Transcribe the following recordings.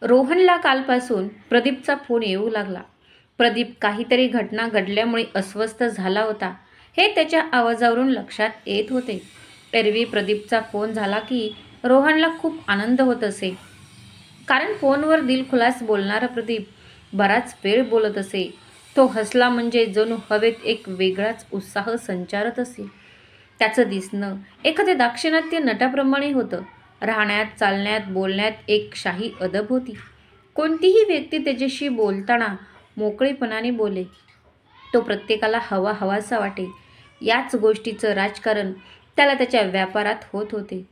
रोहनला कालपासून प्रदीपचा फोन येऊ लागला. प्रदीप काहीतरी घटना घडल्यामुळे अस्वस्थ झाला होता हे त्याच्या आवाजावरून लक्षात येत होते. एरवी प्रदीपचा फोन झाला की रोहनला खूप आनंद होत असे, कारण फोनवर दिलखुलास बोलणारा प्रदीप बराच वेळ बोलत असे. तो हसला म्हणजे जणू हवेत एक वेगळाच उत्साह संचारत असे. त्याचं दिसणं एखाद्या दाक्षिणात्य नटाप्रमाणे होतं. राहण्यात, चालण्यात, बोलण्यात एक शाही अदब होती. कोणतीही व्यक्ती त्याच्याशी बोलताना मोकळेपणाने बोले. तो प्रत्येकाला हवासा वाटे. याच गोष्टीचं राजकारण त्याला त्याच्या व्यापारात होत होते.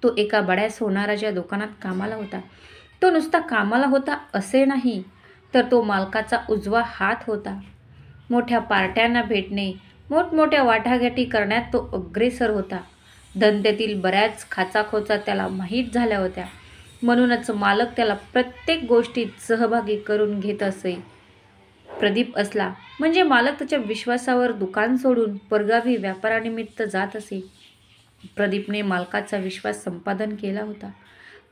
तो एका बड्या सोनाराच्या दुकानात कामाला होता. तो नुसता कामाला होता असे नाही, तर तो मालकाचा उजवा हात होता. मोठ्या पार्ट्यांना भेटणे, मोठमोठ्या वाटाघाटी करण्यात तो अग्रेसर होता. धंद्यातील बऱ्याच खाचाखोचा त्याला माहीत झाल्या होत्या. म्हणूनच मालक त्याला प्रत्येक गोष्टीत सहभागी करून घेत असे. प्रदीप असला म्हणजे मालक त्याच्या विश्वासावर दुकान सोडून परगावी व्यापारानिमित्त जात असे. प्रदीपने मालकाचा विश्वास संपादन केला होता.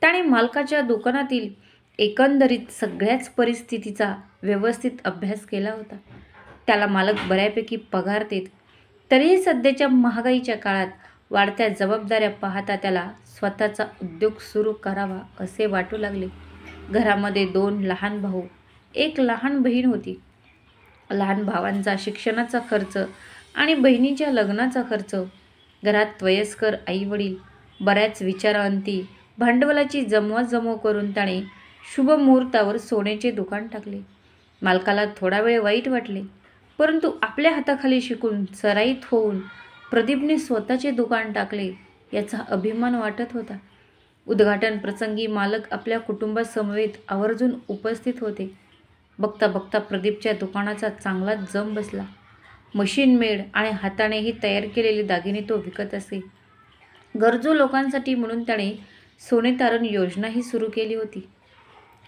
त्याने मालकाच्या दुकानातील एकंदरीत सगळ्याच परिस्थितीचा व्यवस्थित अभ्यास केला होता. त्याला मालक बऱ्यापैकी पगार देत. तरीही सध्याच्या महागाईच्या काळात वाढत्या जबाबदाऱ्या पाहता त्याला स्वतःचा उद्योग सुरू करावा असे वाटू लागले. घरामध्ये 2 लहान भाऊ, 1 लहान बहीण होती. लहान भावांचा शिक्षणाचा खर्च आणि बहिणीच्या लग्नाचा खर्च, घरात वयस्कर आईवडील, बऱ्याच विचारांती भांडवलाची जमवाजमव करून त्याने शुभमुहूर्तावर सोन्याचे दुकान टाकले. मालकाला थोडा वेळ वाईट वाटले, परंतु आपल्या हाताखाली शिकून सराईत होऊन प्रदीपने स्वतःचे दुकान टाकले याचा अभिमान वाटत होता. उद्घाटन प्रसंगी मालक आपल्या कुटुंबासमवेत आवर्जून उपस्थित होते. बघता बघता प्रदीपच्या दुकानाचा चांगलाच जम बसला. मशीन मेड आणि हातानेही तयार केलेले दागिने तो विकत असे. गरजू लोकांसाठी म्हणून त्याने सोने तारण योजनाही सुरू केली होती.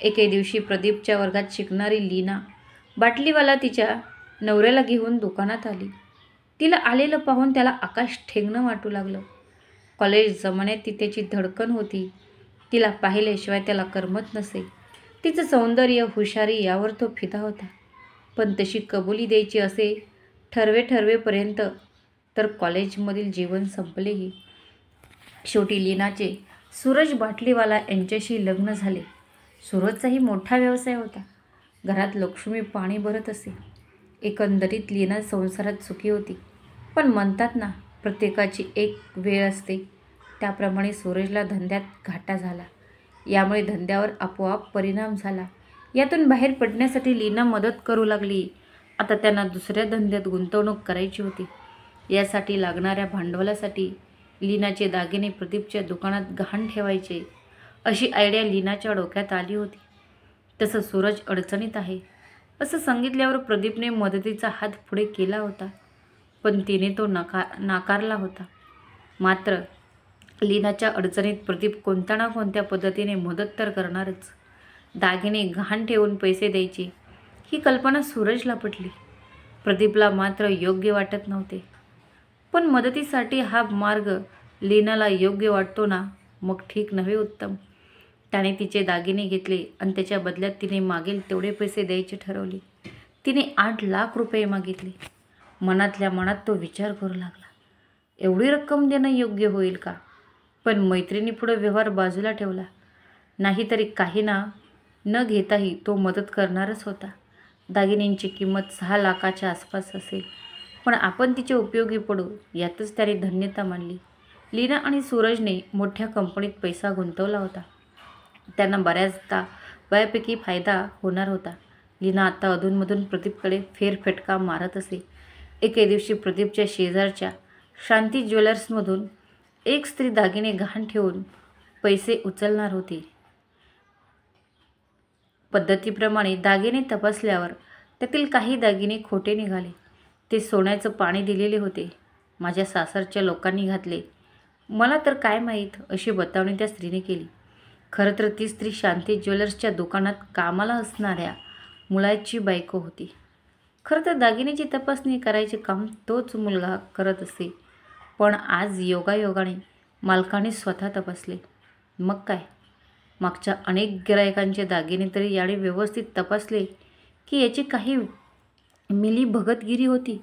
एके दिवशी प्रदीपच्या वर्गात शिकणारी लीना बाटलीवाला तिच्या नवऱ्याला घेऊन दुकानात आली. तिला आलेलं पाहून त्याला आकाश ठेंगणं वाटू लागलं. कॉलेज जमान्यात ती त्याची धडकन होती. तिला पाहिल्याशिवाय त्याला करमत नसे. तिचं सौंदर्य, हुशारी यावर तो फिदा होता. पण तशी कबुली द्यायची असे ठरवेपर्यंत तर कॉलेजमधील जीवन संपलेही. शेवटी लीनाचे सूरज बाटलीवाला यांच्याशी लग्न झाले. सूरजचाही मोठा व्यवसाय होता. घरात लक्ष्मी पाणी भरत असे. एकंदरीत लीना संसारात सुखी होती. पण म्हणतात ना, प्रत्येकाची एक वेळ असते, त्याप्रमाणे सूरजला धंद्यात घाटा झाला. यामुळे धंद्यावर आपोआप परिणाम झाला. यातून बाहेर पडण्यासाठी लीना मदत करू लागली. आता त्यांना दुसऱ्या धंद्यात गुंतवणूक करायची होती. यासाठी लागणाऱ्या भांडवलासाठी लीनाचे दागिने प्रदीपच्या दुकानात गहाण ठेवायचे अशी आयडिया लीनाच्या डोक्यात आली होती. तसं सूरज अडचणीत आहे असं सांगितल्यावर प्रदीपने मदतीचा हात पुढे केला होता, पण तिने तो नाकारला होता. मात्र लीनाच्या अडचणीत प्रदीप कोणत्या ना कोणत्या पद्धतीने मदत तर करणारच. दागिने गहाण ठेवून पैसे द्यायचे ही कल्पना सूरजला पटली. प्रदीपला मात्र योग्य वाटत नव्हते. पण मदतीसाठी हा मार्ग लीनाला योग्य वाटतो ना, मग ठीक नव्हे उत्तम. त्याने तिचे दागिने घेतले आणि त्याच्या बदल्यात तिने मागेल तेवढे पैसे द्यायचे ठरवले. तिने 8 लाख रुपये मागितले. मनातल्या मनात तो विचार करू लागला, एवढी रक्कम देणं योग्य होईल का? पण मैत्रिणीपुढे व्यवहार बाजूला ठेवला. नाहीतरी काही न घेताही तो मदत करणारच होता. दागिन्यांची किंमत 6 लाखाच्या आसपास असेल, पण आपण तिचे उपयोगी पडू यातच त्याने धन्यता मानली. लीना आणि सूरजने मोठ्या कंपनीत पैसा गुंतवला होता. त्यांना बऱ्यापैकी फायदा होणार होता. लीना आता अधूनमधून प्रदीपकडे फेरफटका मारत असे. एके दिवशी प्रदीपच्या शेजारच्या शांती ज्वेलर्समधून एक स्त्री दागिने गहाण ठेवून पैसे उचलणार होती. पद्धतीप्रमाणे दागिने तपासल्यावर त्यातील काही दागिने खोटे निघाले. ते सोन्याचं पाणी दिलेले होते. माझ्या सासरच्या लोकांनी घातले, मला तर काय माहीत, अशी बतावणी त्या स्त्रीने केली. खरं तर ती स्त्री शांती ज्वेलर्सच्या दुकानात कामाला असणाऱ्या मुलाची बायको होती. खरं तर दागिन्याची तपासणी करायचे काम तोच मुलगा करत असे, पण आज योगायोगाने मालकाने स्वतः तपासले. मग काय, मागच्या अनेक गिरायकांचे दागिने तरी याने व्यवस्थित तपासले की याची काही मिलीभगतगिरी होती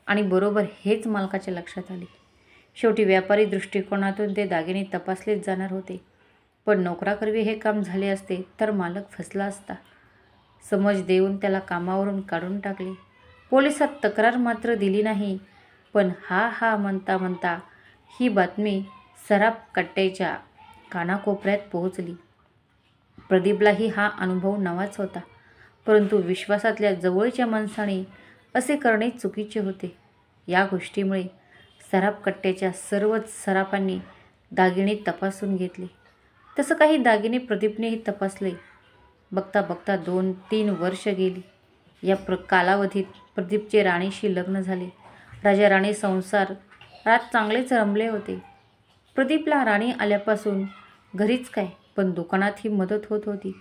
आणि बरोबर हेच मालकाच्या लक्षात आले. शेवटी व्यापारी दृष्टिकोनातून ते दागिने तपासलेच जाणार होते. पण नोकराकरवी हे काम झाले असते तर मालक फसला असता. समज देऊन त्याला कामावरून काढून टाकले. पोलिसात तक्रार मात्र दिली नाही. पण हा म्हणता म्हणता ही बातमी सराफ कट्ट्याच्या कानाकोपऱ्यात पोहोचली. प्रदीपलाही हा अनुभव नवाच होता. परंतु विश्वासातल्या जवळच्या माणसाने असे करणे चुकीचे होते. या गोष्टीमुळे सराफ कट्ट्याच्या सर्वच सराफांनी दागिने तपासून घेतले. तसं काही दागिने प्रदीपनेही तपासले. बघता बघता 2-3 वर्ष गेली. या कालावधीत प्रदीपचे राणीशी लग्न झाले. राजा राणी संसारात चांगलेच रमले होते. प्रदीपला राणी आल्यापासून घरीच काय पण दुकानातही मदत होत होती.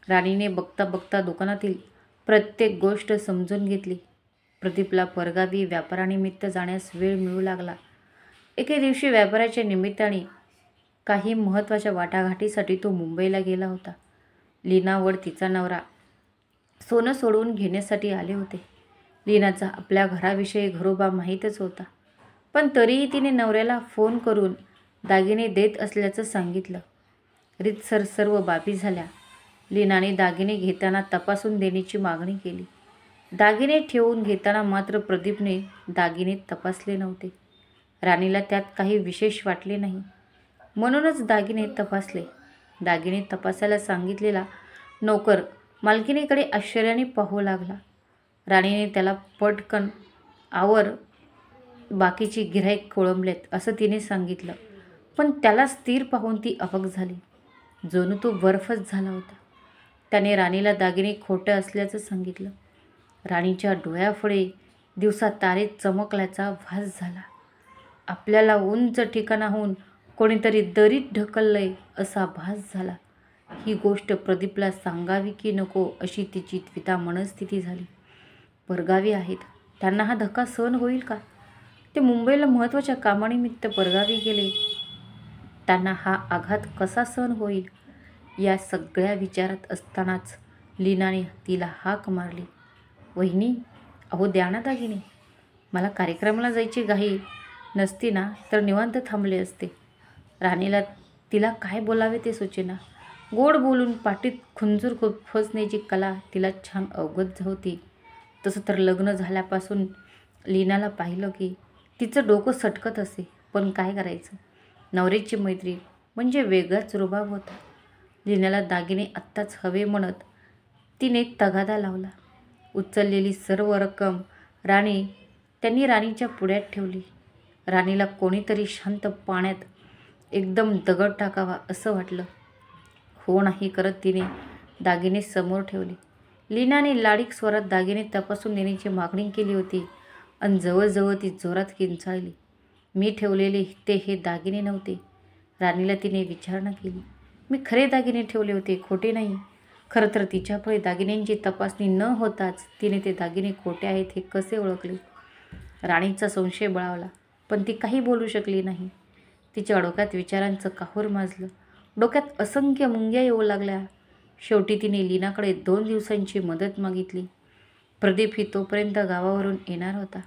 राणीने बघता बघता दुकानातील प्रत्येक गोष्ट समजून घेतली. प्रदीपला परगावी व्यापारानिमित्त जाण्यास वेळ मिळू लागला. एके दिवशी व्यापाराच्या निमित्ताने काही महत्त्वाच्या वाटाघाटीसाठी तो मुंबईला गेला होता. लीना व तिचा नवरा सोनं सोडवून घेण्यासाठी आले होते. लीनाचा आपल्या घराविषयी घरोबा माहीतच होता. पण तरीही तिने नवऱ्याला फोन करून दागिने देत असल्याचं सांगितलं. रीतसर सर्व बाबी झाल्या. लीनाने दागिने घेताना तपासून देण्याची मागणी केली. दागिने ठेवून घेताना मात्र प्रदीपने दागिने तपासले नव्हते. राणीला त्यात काही विशेष वाटले नाही. म्हणूनच दागिने तपासले. दागिने तपासायला सांगितलेला नोकर मालकिनीकडे आश्चर्याने पाहू लागला. राणीने त्याला पटकन आवर, बाकीची गिऱ्हाईक खोळंबलेत असं तिने सांगितलं. पण त्याला स्थिर पाहून ती अवाक झाली. जणू तो बर्फच झाला होता. त्याने राणीला दागिने खोटं असल्याचं सांगितलं. राणीच्या डोळ्यापुढे दिवसा तारे चमकल्याचा भास झाला. आपल्याला उंच ठिकाणाहून कोणीतरी दरीत ढकललंय असा भास झाला. ही गोष्ट प्रदीपला सांगावी की नको अशी तिची द्विधा मनस्थिती झाली. परगावी आहेत, त्यांना हा धक्का सहन होईल का? ते मुंबईला महत्त्वाच्या कामानिमित्त परगावी गेले, त्यांना हा आघात कसा सहन होईल? या सगळ्या विचारात असतानाच लीनाने तिला हाक मारली. वहिनी, अहो द्या ना दागिने. मला कार्यक्रमाला जायची घाई नसती ना तर निवांत थांबले असते. राणीला तिला काय बोलावे ते सुचेना. गोड बोलून पाटीत खुंजूर फसण्याची कला तिला छान अवगत होती. तसं तर लग्न झाल्यापासून लीनाला पाहिलं की तिचं डोकं सटकत असे. पण काय करायचं, नवऱ्याची मैत्री म्हणजे वेगळाच रुबाब होता. लीनाला दागिने आत्ताच हवे म्हणत तिने तगादा लावला. उचललेली सर्व रक्कम त्यांनी राणीच्या पुढ्यात ठेवली. राणीला कोणीतरी शांत पाण्यात एकदम दगड टाकावा असं वाटलं. हो नाही करत तिने दागिने समोर ठेवले. लीनाने लाडीक स्वरात दागिने तपासून देण्याची मागणी केली होती आणि जवळजवळ ती जोरात किंचाळली. मी ठेवलेले हे दागिने नव्हते. राणीला तिने विचारणा केली. मी खरे दागिने ठेवले होते, खोटे नाही. खरं तर तिच्यापुढे दागिन्यांची तपासणी न होताच तिने ते दागिने खोटे आहेत हे कसे ओळखले? राणीचा संशय बळावला. पण ती काही बोलू शकली नाही. तिच्या डोक्यात विचारांचं काहूर माजलं. डोक्यात असंख्य मुंग्या येऊ लागल्या. शेवटी तिने लीनाकडे 2 दिवसांची मदत मागितली. प्रदीप ही तोपर्यंत गावावरून येणार होता.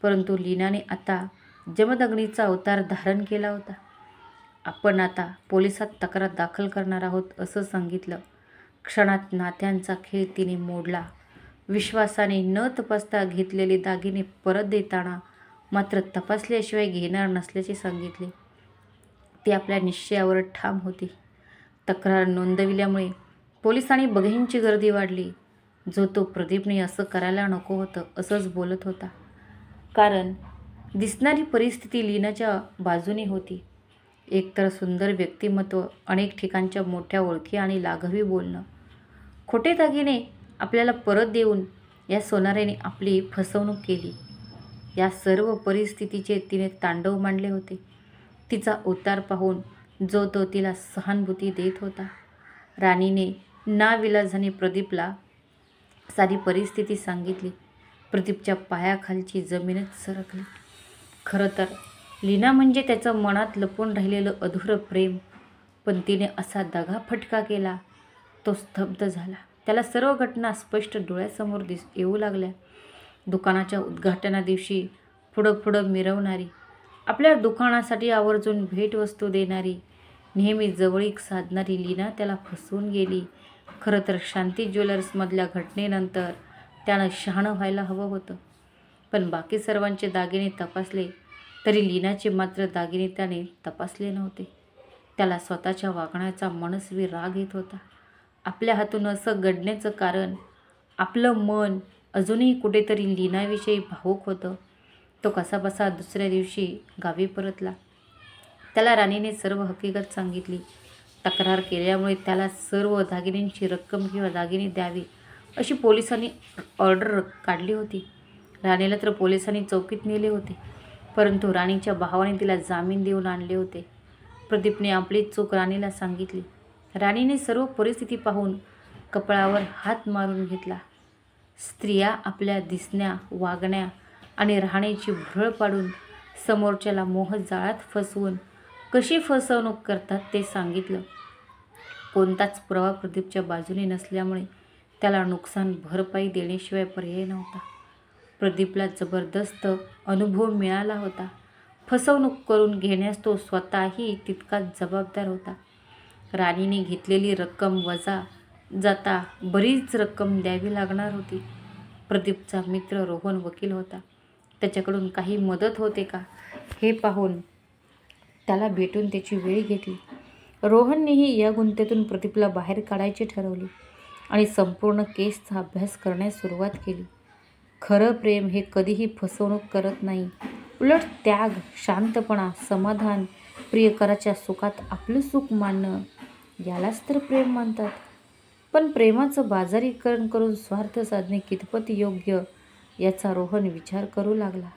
परंतु लीनाने आता जमदग्नीचा अवतार धारण केला होता. आपण आता पोलिसात तक्रार दाखल करणार आहोत असं सांगितलं. क्षणात नात्यांचा खेळ तिने मोडला. विश्वासाने न तपासता घेतलेले दागिने परत देताना मात्र तपासल्याशिवाय घेणार नसल्याचे सांगितले. ती आपल्या निश्चयावर ठाम होती. तक्रार नोंदविल्यामुळे पोलिसांनी बघ्यांची गर्दी वाढली. जो तो प्रदीपने असं करायला नको होतं असंच बोलत होता. कारण दिसणारी परिस्थिती लीनाच्या बाजूने होती. एकतर सुंदर व्यक्तिमत्व, अनेक ठिकाणच्या मोठ्या ओळखी आणि लाघवी बोलणं. खोटे दागिने आपल्याला परत देऊन या सोनाऱ्याने आपली फसवणूक केली. या सर्व परिस्थितीचे तिने तांडव मांडले होते. तिचा उतार पाहून जो तो तिला सहानुभूती देत होता. राणीने नाविलाजाने प्रदीपला सारी परिस्थिती सांगितली. प्रदीपच्या पायाखालची जमीनच सरकली. खरं तर लीना म्हणजे त्याचं मनात लपून राहिलेलं अधुरं प्रेम. पण तिने असा दगा फटका केला. तो स्तब्ध झाला. त्याला सर्व घटना स्पष्ट डोळ्यासमोर येऊ लागल्या. दुकानाच्या उद्घाटना दिवशी पुढं मिरवणारी, आपल्या दुकानासाठी आवर्जून भेटवस्तू देणारी, नेहमी जवळीक साधणारी लीना त्याला फसवून गेली. खरं तर शांती ज्वेलर्समधल्या घटनेनंतर त्यानं शहाणं व्हायला हवं होतं. पण बाकी सर्वांचे दागिने तपासले तरी लीनाचे मात्र दागिने त्याने तपासले नव्हते. त्याला स्वतःच्या वागण्याचा मनस्वी राग येत होता. आपल्या हातून असं घडण्याचं कारण आपलं मन अजूनही कुठेतरी लीनाविषयी भावूक होतं. तो कसाबसा दुसऱ्या दिवशी गावी परतला. त्याला राणीने सर्व हकीकत सांगितली. तक्रार केल्यामुळे त्याला सर्व दागिन्यांची रक्कम किंवा दागिने द्यावी अशी पोलिसांनी ऑर्डर काढली होती. राणीला तर पोलिसांनी चौकीत नेले होते, परंतु राणीच्या भावाने तिला जामीन देऊन आणले होते. प्रदीपने आपली चूक राणीला सांगितली. राणीने सर्व परिस्थिती पाहून कपाळावर हात मारून घेतला. स्त्रिया आपल्या दिसण्या, वागण्या आणि राहण्याची भुरळ पाडून समोरच्याला मोहजाळात फसवून कशी फसवणूक करतात ते सांगितलं. कोणताच पुरावा प्रदीपच्या बाजूने नसल्यामुळे त्याला नुकसान भरपाई देण्याशिवाय पर्याय नव्हता. प्रदीपला जबरदस्त अनुभव मिळाला होता. फसवणूक करून घेण्यास तो स्वतःही तितकाच जबाबदार होता. राणीने घेतलेली रक्कम वजा जाता बरीच रक्कम द्यावी लागणार होती. प्रदीपचा मित्र रोहन वकील होता. त्याच्याकडून काही मदत होते का हे पाहून त्याला भेटून त्याची वेळ घेतली. रोहननेही या गुंतेतून प्रदीपला बाहेर काढायचे ठरवले आणि संपूर्ण केसचा अभ्यास करण्यास सुरुवात केली. खरं प्रेम हे कधीही फसवणूक करत नाही. उलट त्याग, शांतपणा, समाधान, प्रियकराच्या सुखात आपलं सुख मानणं यालाच तर प्रेम मानतात. पण प्रेमाचं बाजारीकरण करून स्वार्थ साधणे कितपत योग्य याचा रोहन विचार करू लागला.